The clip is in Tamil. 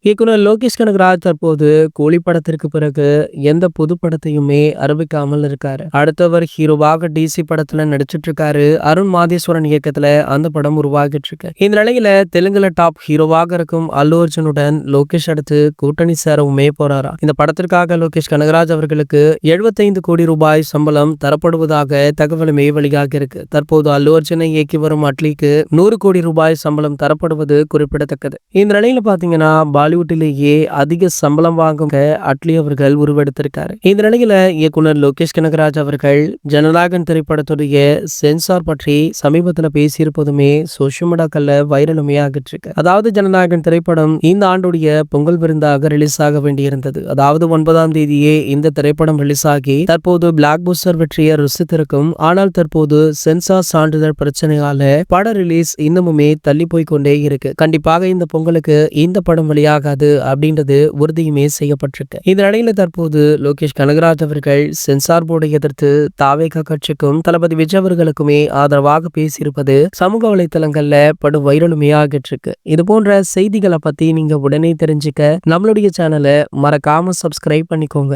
இயக்குனர் லோகேஷ் கனகராஜ் தற்போது கூலி படத்திற்கு பிறகு எந்த புது படத்தையுமே அறிவிக்காமல் இருக்காரு. அடுத்தவர் ஹீரோவாக டிசி படத்துல நடிச்சிட்டு இருக்காரு. அருண் மாதேஸ்வரன் இயக்கத்துல அந்த படம் உருவாகிட்டு இருக்கு. இந்த நிலையில தெலுங்குல டாப் ஹீரோவாக இருக்கும் அல்லு அர்ஜுனுடன் லோகேஷ் அடுத்து கூட்டணி சேரவுமே போறாரா. இந்த படத்திற்காக லோகேஷ் கனகராஜ் அவர்களுக்கு 75 கோடி ரூபாய் சம்பளம் தரப்படுவதாக தகவலுமே வெளியாகி இருக்கு. தற்போது அல்லு அர்ஜுனை இயக்கி வரும் அட்லிக்கு 100 கோடி ரூபாய் சம்பளம் தரப்படுவது குறிப்பிடத்தக்கது. இந்த நிலையில பாத்தீங்கன்னா பாலிவுட்டிலேயே அதிக சம்பளம் வாங்கும் அட்லி அவர்கள் உருவெடுத்திருக்காரு. இந்த நிலையில இயக்குனர் லோகேஷ் கனகராஜ் அவர்கள் ஜனநாயகன் திரைப்படத்துடைய சென்சார் பற்றி சமீபத்தில் பேசியிருப்பதுமே சோசியல் மீடியாக்கள்ல வைரலுமே ஆகிட்டு இருக்கு. அதாவது ஜனநாயகன் திரைப்படம் இந்த ஆண்டுடைய பொங்கல் விருந்தாக ரிலீஸ் ஆக வேண்டியிருந்தது. அதாவது 9ஆம் தேதியே இந்த திரைப்படம் ரிலீஸ் ஆகி தற்போது பிளாக் பஸ்டர் வெற்றியை ருசித்திருக்கும். ஆனால் தற்போது சென்சார் சான்றிதழ் பிரச்சனையால பட ரிலீஸ் இன்னமுமே தள்ளி போய் கொண்டே இருக்கு. கண்டிப்பாக இந்த பொங்கலுக்கு இந்த படம் வெளியாகாது அப்படின்றது உறுதியுமே செய்யப்பட்டிருக்கு. இந்த நிலையில தற்போது லோகேஷ் கனகராஜ் அவர்கள் சென்சார் போர்டை எதிர்த்து தாவேகா கட்சிக்கும் தளபதி விஜய் அவர்களுக்குமே ஆதரவாக பேசியிருப்பது சமூக வலைத்தளங்கள்ல படு வைரலுமே ஆகிட்டு இருக்கு. இது போன்ற செய்திகளை பத்தி நீங்க உடனே தெரிஞ்சுக்க நம்மளுடைய சேனலை மறக்காம சப்ஸ்கிரைப் பண்ணிக்கோங்க.